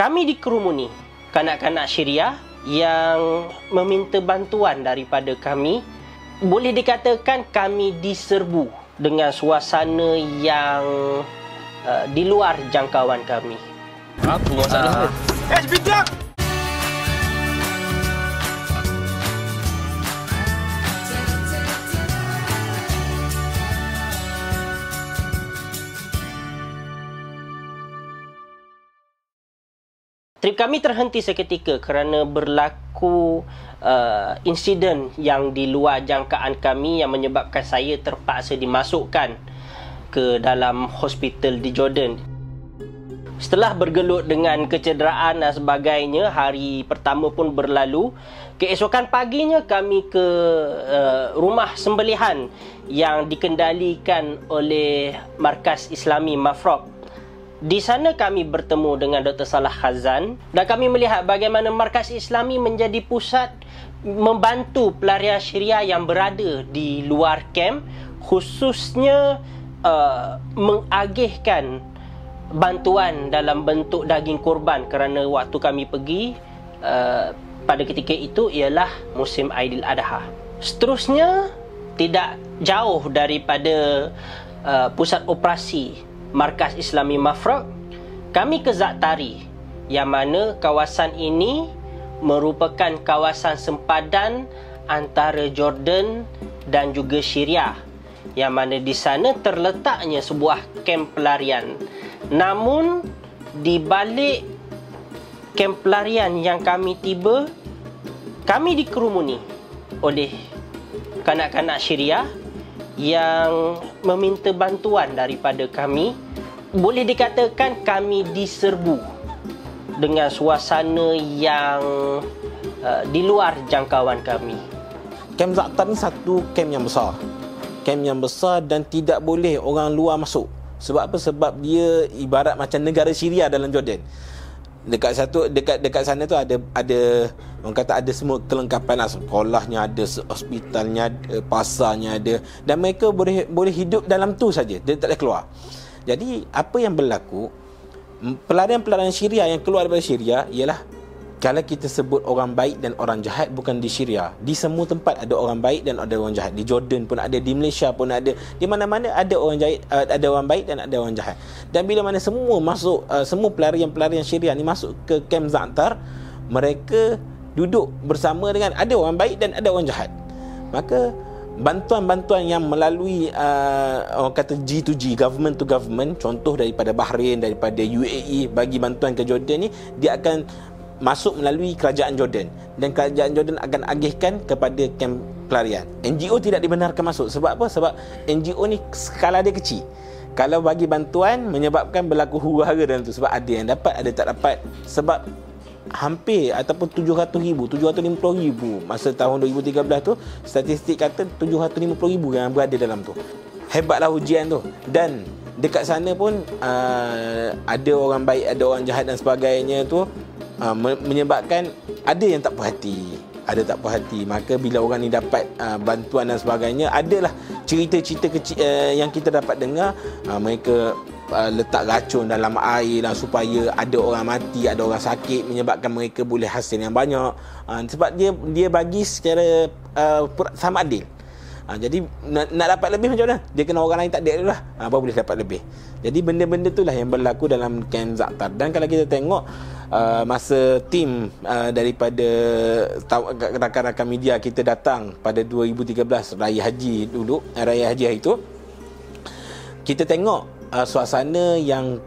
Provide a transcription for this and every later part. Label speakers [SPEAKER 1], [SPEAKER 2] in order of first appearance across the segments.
[SPEAKER 1] Kami dikerumuni kanak-kanak Syariah yang meminta bantuan daripada kami. Boleh dikatakan kami diserbu dengan suasana yang di luar jangkauan kami.
[SPEAKER 2] Apa masalah?
[SPEAKER 3] Bijak!
[SPEAKER 1] Trip kami terhenti seketika kerana berlaku insiden yang di luar jangkaan kami yang menyebabkan saya terpaksa dimasukkan ke dalam hospital di Jordan. Setelah bergelut dengan kecederaan dan sebagainya, hari pertama pun berlalu. Keesokan paginya kami ke rumah sembelihan yang dikendalikan oleh Markas Islami Mafraq. Di sana kami bertemu dengan Dr. Salah Khazan dan kami melihat bagaimana Markas Islami menjadi pusat membantu pelarian Syariah yang berada di luar kem, khususnya mengagihkan bantuan dalam bentuk daging korban kerana waktu kami pergi pada ketika itu ialah musim Aidil Adha. Seterusnya, tidak jauh daripada pusat operasi Markas Islami Mafraq, kami ke Za'atari, yang mana kawasan ini merupakan kawasan sempadan antara Jordan dan juga Syariah, yang mana di sana terletaknya sebuah kem pelarian. Namun di balik kem pelarian yang kami tiba, kami dikerumuni oleh kanak-kanak Syariah yang meminta bantuan daripada kami. Boleh dikatakan kami diserbu dengan suasana yang di luar jangkauan kami.
[SPEAKER 4] Kem Za'atar ni satu kem yang besar. Kem yang besar dan tidak boleh orang luar masuk. Sebab apa? Sebab dia ibarat macam negara Syria dalam Jordan. Dekat sana tu ada orang kata ada semua kelengkapan lah. Sekolahnya ada, hospitalnya ada, pasarnya ada, dan mereka boleh hidup dalam tu saja. Dia tak boleh keluar. Jadi apa yang berlaku, pelarian-pelarian Syariah yang keluar daripada Syariah ialah, kalau kita sebut orang baik dan orang jahat bukan di Syariah. Di semua tempat ada orang baik dan ada orang jahat. Di Jordan pun ada, di Malaysia pun ada. Di mana-mana ada orang jahat, ada orang baik dan ada orang jahat. Dan bila mana semua masuk, semua pelarian-pelarian Syariah ni masuk ke Kem Za'atar, mereka duduk bersama dengan ada orang baik dan ada orang jahat. Maka bantuan-bantuan yang melalui orang kata G2G, government to government, contoh daripada Bahrain, daripada UAE bagi bantuan ke Jordan ni, dia akan masuk melalui kerajaan Jordan, dan kerajaan Jordan akan agihkan kepada kem pelarian. NGO tidak dibenarkan masuk. Sebab apa? Sebab NGO ni skala dia kecil. Kalau bagi bantuan menyebabkan berlaku huru-hara dalam tu. Sebab ada yang dapat, ada tak dapat. Sebab hampir ataupun 700,000, 750,000 masa tahun 2013 tu, statistik kata 750,000 yang berada dalam tu. Hebatlah ujian tu. Dan dekat sana pun ada orang baik, ada orang jahat dan sebagainya tu, menyebabkan ada yang tak puas hati. Maka bila orang ni dapat bantuan dan sebagainya, adalah cerita-cerita kecil yang kita dapat dengar. Mereka letak racun dalam air lah, supaya ada orang mati, ada orang sakit, menyebabkan mereka boleh hasil yang banyak. Sebab dia bagi secara sama adil. Jadi nak dapat lebih macam mana? Dia kena orang lain tak adil lah, baru boleh dapat lebih. Jadi benda-benda itulah yang berlaku dalam Kem Za'atar. Dan kalau kita tengok masa tim daripada rakan-rakan media kita datang pada 2013 Raya Haji dulu, Raya Haji hari tu, kita tengok suasana yang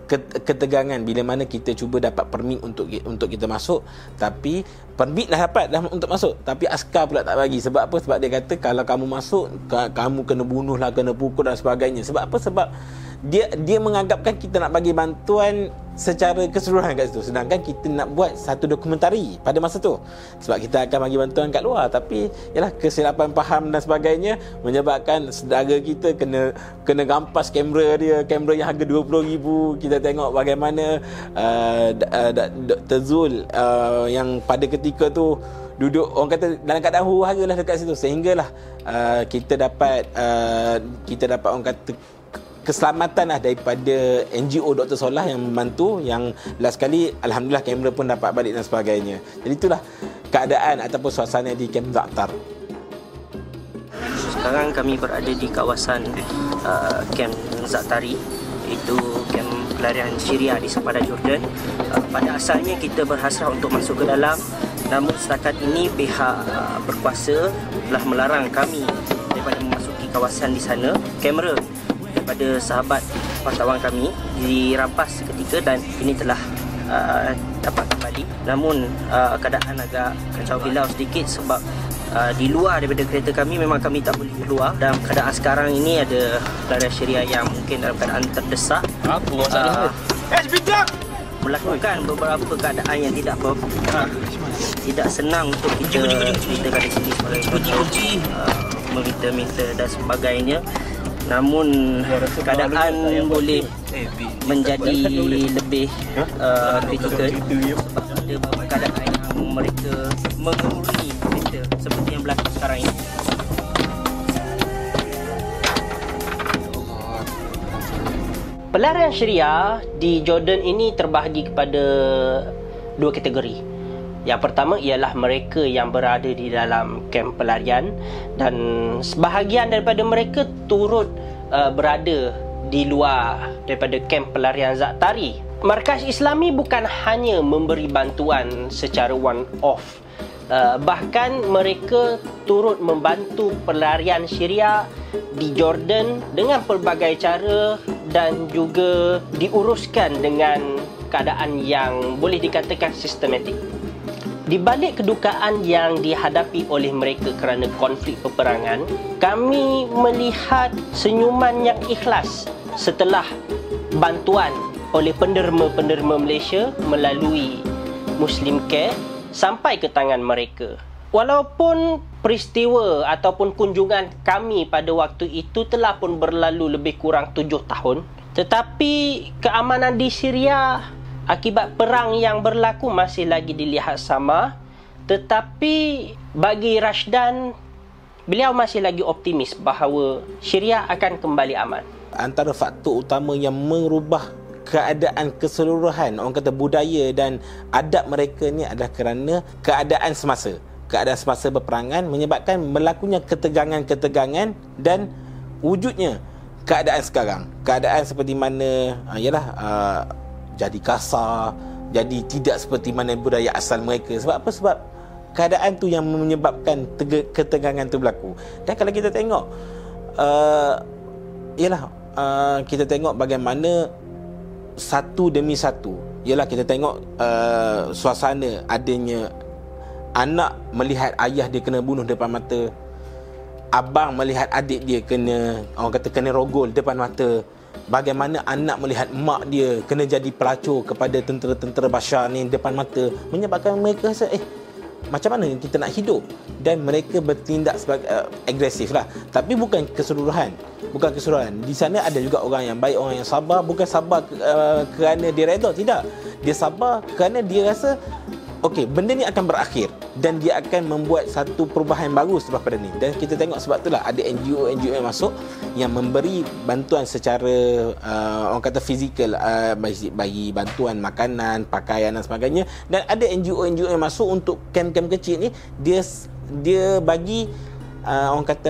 [SPEAKER 4] ketegangan bila mana kita cuba dapat permit untuk kita masuk, tapi permit dah dapat untuk masuk, tapi askar pula tak bagi. Sebab apa? Sebab dia kata kalau kamu masuk, kamu kena bunuh lah, kena pukul dan sebagainya. Sebab apa? Sebab dia menganggapkan kita nak bagi bantuan secara keseluruhan kat situ, sedangkan kita nak buat satu dokumentari pada masa tu. Sebab kita akan bagi bantuan kat luar, tapi yalah, kesilapan faham dan sebagainya menyebabkan saudara kita kena gampas kamera yang harga 20,000. Kita tengok bagaimana Dr. Zul yang pada ketika tu duduk, orang kata dalam keadaan huru-hara lah dekat situ, sehinggalah kita dapat orang kata keselamatan lah daripada NGO Dr. Solah yang membantu, yang last kali alhamdulillah kamera pun dapat balik dan sebagainya. Jadi itulah keadaan ataupun suasana di Kem Za'atar.
[SPEAKER 1] Sekarang kami berada di kawasan Kem Za'atari, iaitu kem pelarian Syria di sepadan Jordan. Pada asalnya kita berhasrat untuk masuk ke dalam, namun setakat ini pihak berkuasa telah melarang kami daripada memasuki kawasan di sana. Kamera daripada sahabat wartawan kami dirampas seketika dan ini telah dapat kembali. Namun keadaan agak kacau bilau sedikit sebab di luar daripada kereta kami memang kami tak boleh keluar. Dan keadaan sekarang ini ada pelarian Syria yang mungkin dalam keadaan terdesak, melakukan beberapa keadaan yang tidak senang untuk kita ceritakan di sini, sebagai meminta-minta dan sebagainya. Namun keadaan boleh menjadi lebih kritikal sebab ada beberapa keadaan yang mereka mengurungi kita seperti yang berlaku sekarang ini. Pelarian Syria di Jordan ini terbahagi kepada dua kategori. Yang pertama ialah mereka yang berada di dalam kem pelarian dan sebahagian daripada mereka turut berada di luar daripada kem pelarian Za'atari. Markas Islami bukan hanya memberi bantuan secara one off, bahkan mereka turut membantu pelarian Syria di Jordan dengan pelbagai cara dan juga diuruskan dengan keadaan yang boleh dikatakan sistematik. Di balik kedukaan yang dihadapi oleh mereka kerana konflik peperangan, kami melihat senyuman yang ikhlas setelah bantuan oleh penderma-penderma Malaysia melalui Muslim Care sampai ke tangan mereka. Walaupun peristiwa ataupun kunjungan kami pada waktu itu telah pun berlalu lebih kurang 7 tahun, tetapi keamanan di Syria akibat perang yang berlaku masih lagi dilihat sama. Tetapi bagi Rashdan, beliau masih lagi optimis bahawa Syria akan kembali aman.
[SPEAKER 4] Antara faktor utama yang merubah keadaan keseluruhan, orang kata budaya dan adab mereka ni adalah kerana keadaan semasa. Keadaan semasa berperangan menyebabkan berlakunya ketegangan-ketegangan dan wujudnya keadaan sekarang. Keadaan seperti mana jadi kasar, jadi tidak seperti mana budaya asal mereka. Sebab apa? Sebab keadaan tu yang menyebabkan ketegangan tu berlaku. Dan kalau kita tengok kita tengok bagaimana satu demi satu, kita tengok suasana adanya anak melihat ayah dia kena bunuh depan mata, abang melihat adik dia kena rogol depan mata, bagaimana anak melihat mak dia kena jadi pelacur kepada tentera-tentera Bashar ni depan mata, menyebabkan mereka rasa macam mana kita nak hidup, dan mereka bertindak sebagai agresif lah. Tapi bukan keseluruhan. Di sana ada juga orang yang baik, orang yang sabar. Bukan sabar kerana dia redha, tidak. Dia sabar kerana dia rasa okey, benda ni akan berakhir dan dia akan membuat satu perubahan baru selepas pada ni. Dan kita tengok sebab itulah ada NGO yang masuk yang memberi bantuan secara orang kata fizikal, bagi bantuan makanan, pakaian dan sebagainya. Dan ada NGO yang masuk untuk kem-kem kecil ni, dia bagi orang kata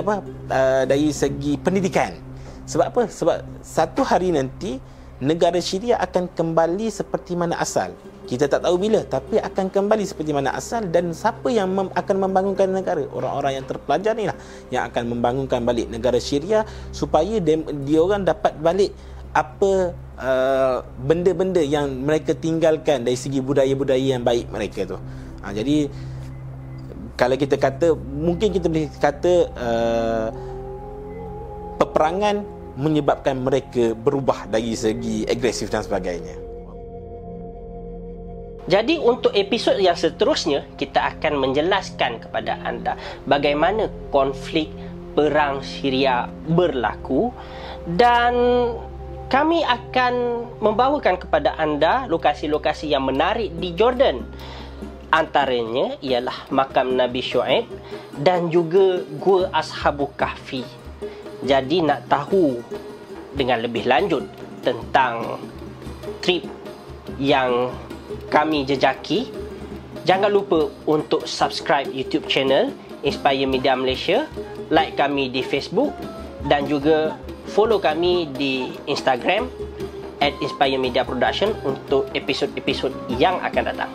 [SPEAKER 4] dari segi pendidikan. Sebab apa? Sebab satu hari nanti negara Syria akan kembali seperti mana asal. Kita tak tahu bila, tapi akan kembali seperti mana asal. Dan siapa yang akan membangunkan negara? Orang-orang yang terpelajar ni lah yang akan membangunkan balik negara Syria, supaya dia orang dapat balik apa benda-benda yang mereka tinggalkan dari segi budaya-budaya yang baik mereka tu. Jadi kalau kita kata, mungkin kita boleh kata peperangan menyebabkan mereka berubah dari segi agresif dan sebagainya.
[SPEAKER 1] Jadi untuk episod yang seterusnya, kita akan menjelaskan kepada anda bagaimana konflik perang Syria berlaku, dan kami akan membawakan kepada anda lokasi-lokasi yang menarik di Jordan. Antaranya ialah makam Nabi Shu'aib dan juga Gua Ashabul Kahfi. Jadi nak tahu dengan lebih lanjut tentang trip yang kami jejaki, jangan lupa untuk subscribe YouTube channel Inspire Media Malaysia, like kami di Facebook dan juga follow kami di Instagram @Inspire Media Production untuk episod-episod yang akan datang.